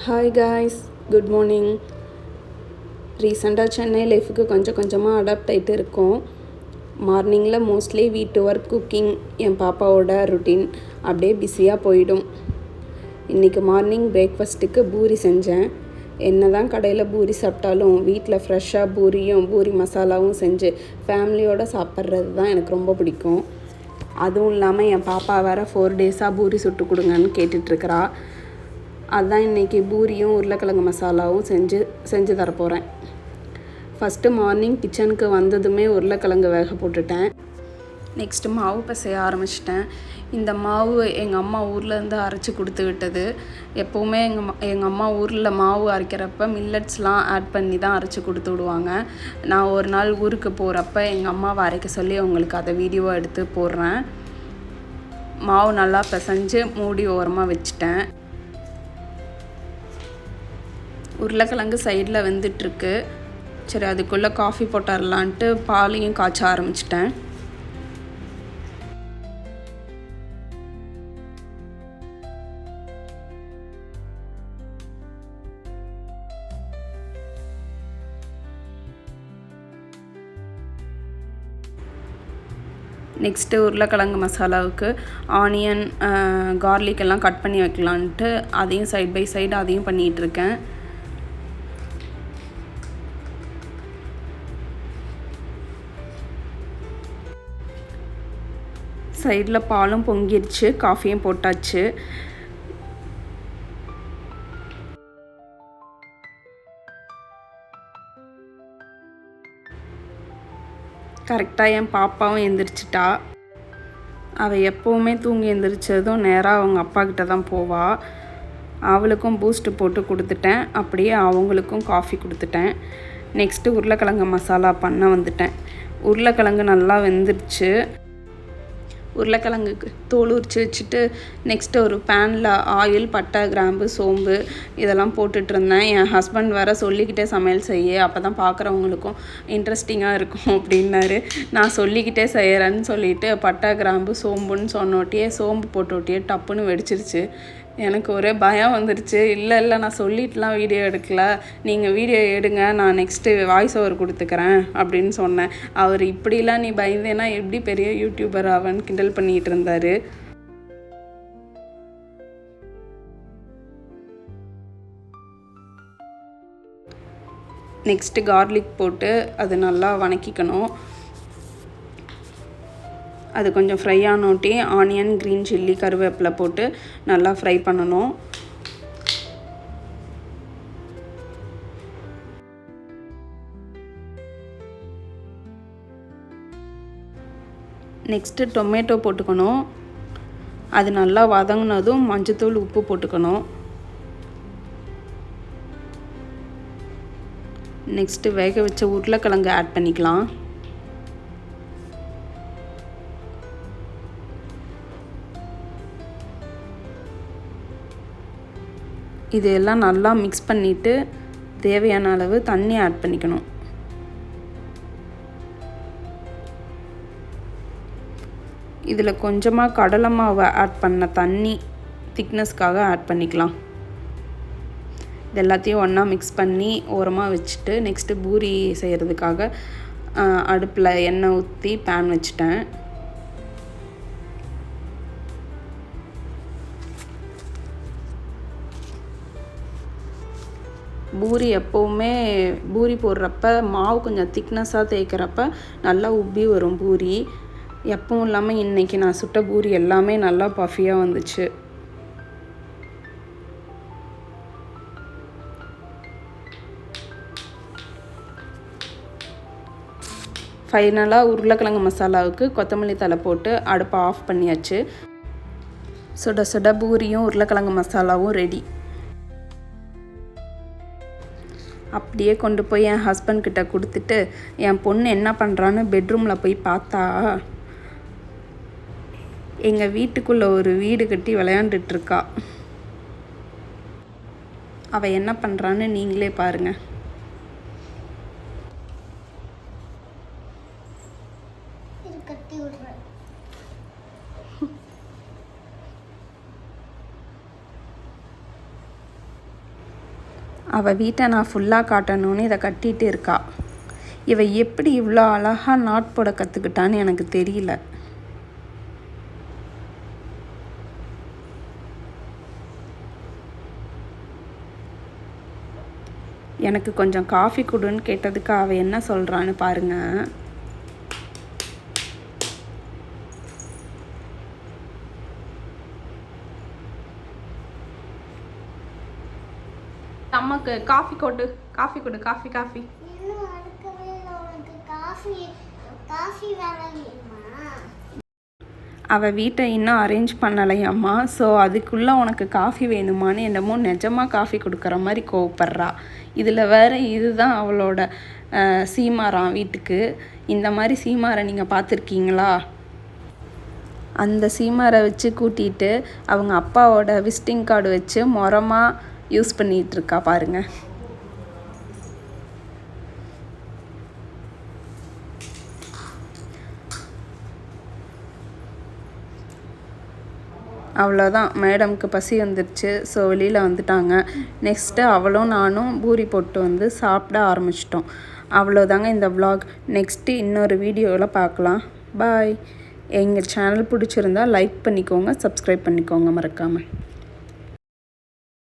Hi guys, good morning. ரீசெண்டாக சென்னை லைஃபுக்கு கொஞ்சம் கொஞ்சமாக அடாப்ட் ஆகிட்டு இருக்கோம். மார்னிங்கில் மோஸ்ட்லி வீட்டு ஒர்க், குக்கிங், என் பாப்பாவோட ருட்டீன் அப்படியே பிஸியாக போயிடும். இன்றைக்கி மார்னிங் பிரேக்ஃபாஸ்ட்டுக்கு பூரி செஞ்சேன். என்ன தான் கடையில் பூரி சாப்பிட்டாலும் வீட்டில் ஃப்ரெஷ்ஷாக பூரி மசாலாவும் செஞ்சு ஃபேமிலியோடு சாப்பிட்றது தான் எனக்கு ரொம்ப பிடிக்கும். அதுவும் இல்லாமல் என் பாப்பா வேறு 4 டேஸாக பூரி சுட்டு கொடுங்கன்னு கேட்டுட்ருக்கிறா. அதுதான் இன்றைக்கி பூரியும் உருளைக்கிழங்கு மசாலாவும் செஞ்சு தரப்போகிறேன். ஃபஸ்ட்டு மார்னிங் கிச்சனுக்கு வந்ததுமே உருளைக்கிழங்கு வேக போட்டுட்டேன். நெக்ஸ்ட்டு மாவு பிசைய ஆரம்பிச்சிட்டேன். இந்த மாவு எங்கள் அம்மா ஊர்லேருந்து அரைச்சி கொடுத்து விட்டது. எப்போவுமே எங்கள் அம்மா ஊரில் மாவு அரைக்கிறப்ப மில்லட்ஸ்லாம் ஆட் பண்ணி தான் அரைச்சி கொடுத்து விடுவாங்க. நான் ஒரு நாள் ஊருக்கு போகிறப்ப எங்கள் அம்மாவை அரைக்க சொல்லி உங்களுக்கு அதை வீடியோவை எடுத்து போடுறேன். மாவு நல்லா பிசைஞ்சு மூடி ஓரமாக வச்சுட்டேன். உருளைக்கிழங்கு சைடில் வெந்துட்டுருக்கு. சரி, அதுக்குள்ளே காஃபி போட்டுடலான்ட்டு பாலையும் காய்ச்ச ஆரம்பிச்சிட்டேன். நெக்ஸ்ட்டு உருளைக்கிழங்கு மசாலாவுக்கு ஆனியன், கார்லிக் எல்லாம் கட் பண்ணி வைக்கலான்ட்டு அதையும் சைட் பை சைடு அதையும் பண்ணிகிட்ருக்கேன். சைடில் பாலும் பொங்கிடுச்சு, காஃபியும் போட்டாச்சு. கரெக்டாக என் பாப்பாவும் எந்திரிச்சிட்டா. அவள் எப்போவுமே தூங்கி எந்திரிச்சதும் நேராக அவங்க அப்பா கிட்ட தான் போவாள். அவளுக்கும் பூஸ்ட்டு போட்டு கொடுத்துட்டேன். அப்படியே அவங்களுக்கும் காஃபி கொடுத்துட்டேன். நெக்ஸ்ட்டு உருளைக்கிழங்கு மசாலா பண்ண வந்துட்டேன். உருளைக்கிழங்கு நல்லா வெந்துருச்சு. உருளைக்கிழங்குக்கு தோல் உரித்து வச்சுட்டு நெக்ஸ்ட்டு ஒரு பேனில் ஆயில், பட்டை, கிராம்பு, சோம்பு இதெல்லாம் போட்டுட்ருந்தேன். என் ஹஸ்பண்ட் வேறு சொல்லிக்கிட்டே சமையல் செய்ய, அப்போ தான் பார்க்குறவங்களுக்கும் இன்ட்ரெஸ்டிங்காக இருக்கும் அப்படின்னாரு. நான் சொல்லிக்கிட்டே செய்கிறேன்னு சொல்லிவிட்டு பட்டை, கிராம்பு, சோம்புன்னு சொன்னோட்டியே சோம்பு போட்டோட்டியே டப்புன்னு வெடிச்சிருச்சு. எனக்கு ஒரே பயம் வந்துருச்சு. இல்லை நான் சொல்லிட்டுலாம் வீடியோ எடுக்கல, நீங்கள் வீடியோ எடுங்க, நான் நெக்ஸ்ட்டு வாய்ஸ் ஓவர் கொடுத்துக்கிறேன் அப்படின்னு சொன்னேன். அவர் இப்படிலாம் நீ பயந்தேன்னா எப்படி பெரிய யூடியூபர் ஆவன்னு கிண்டல் பண்ணிகிட்டு இருந்தார். நெக்ஸ்ட்டு கார்லிக் போட்டு அது நல்லா வதக்கிக்கணும். அது கொஞ்சம் ஃப்ரை ஆனோட்டி ஆனியன், க்ரீன் சில்லி, கருவேப்பிலை போட்டு நல்லா ஃப்ரை பண்ணணும். நெக்ஸ்ட்டு டொமேட்டோ போட்டுக்கணும். அது நல்லா வதங்கினதும் மஞ்சத்தூள், உப்பு போட்டுக்கணும். நெக்ஸ்ட்டு வேக வச்ச உருளைக்கிழங்கு ஆட் பண்ணிக்கலாம். இதெல்லாம் நல்லா மிக்ஸ் பண்ணிவிட்டு தேவையான அளவு தண்ணி ஆட் பண்ணிக்கணும். இதில் கொஞ்சமாக கடலை மாவை ஆட் பண்ண தண்ணி திக்னஸ்க்காக ஆட் பண்ணிக்கலாம். இது எல்லாத்தையும் ஒன்றா மிக்ஸ் பண்ணி ஓரமாக வச்சுட்டு நெக்ஸ்ட்டு பூரி செய்கிறதுக்காக அடுப்பில் எண்ணெய் ஊற்றி பேன் வச்சுட்டேன். பூரி எப்போவுமே பூரி போடுறப்ப மாவு கொஞ்சம் திக்னஸாக தேய்க்கிறப்ப நல்லா உப்பி வரும் பூரி. எப்பவும் இல்லாமல் இன்றைக்கி நான் சுட்ட பூரி எல்லாமே நல்லா பஃபியாக வந்துச்சு. ஃபைனலாக உருளைக்கிழங்கு மசாலாவுக்கு கொத்தமல்லி தழை போட்டு அடுப்பை ஆஃப் பண்ணியாச்சு. சுட சுட பூரியும் உருளைக்கிழங்கு மசாலாவும் ரெடி. அப்படியே கொண்டு போய் என் ஹஸ்பண்ட் கிட்ட கொடுத்துட்டு என் பொண்ணு என்ன பண்ணுறான்னு பெட்ரூமில் போய் பார்த்தா எங்கள் வீட்டுக்குள்ளே ஒரு வீடு கட்டி விளையாண்டுட்ருக்கா. அவள் என்ன பண்ணுறான்னு நீங்களே பாருங்கள். அவள் வீட்டை நான் ஃபுல்லாக காட்டணும்னு இதை கட்டிகிட்டு இருக்கா. இவ எப்படி இவ்வளோ அழகாக நாட் போட கற்றுக்கிட்டான்னு எனக்கு தெரியல. எனக்கு கொஞ்சம் காஃபி கொடுன்னு கேட்டதுக்கு அவள் என்ன சொல்கிறான்னு பாருங்கள். அம்மாக்கு காஃபி கொடு, காஃபி கொடு, காஃபி காஃபி. அவள் வீட்டை இன்னும் அரேஞ்ச் பண்ணலையம்மா. ஸோ அதுக்குள்ளே உனக்கு காஃபி வேணுமான்னு என்னமோ நிஜமாக காஃபி கொடுக்குற மாதிரி கோவப்படுறா. இதில் வேறு இதுதான் அவளோட சீமாராம் வீட்டுக்கு. இந்த மாதிரி சீமாரை நீங்கள் பார்த்துருக்கீங்களா? அந்த சீமாரை வச்சு கூட்டிகிட்டு அவங்க அப்பாவோட விசிட்டிங் கார்டு வச்சு மொரமாக யூஸ் பண்ணிகிட்ருக்கா பாருங்கள். அவ்வளோதான், மேடம்க்கு பசி வந்துடுச்சு. ஸோ வெளியில் வந்துட்டாங்க. நெக்ஸ்ட்டு அவளும் நானும் பூரி போட்டு வந்து சாப்பிட ஆரம்பிச்சிட்டோம். அவ்வளோதாங்க இந்த vlog. நெக்ஸ்ட்டு இன்னொரு வீடியோவில் பார்க்கலாம். பாய். எங்கள் சேனல் பிடிச்சிருந்தா லைக் பண்ணிக்கோங்க, சப்ஸ்கிரைப் பண்ணிக்கோங்க மறக்காமல்.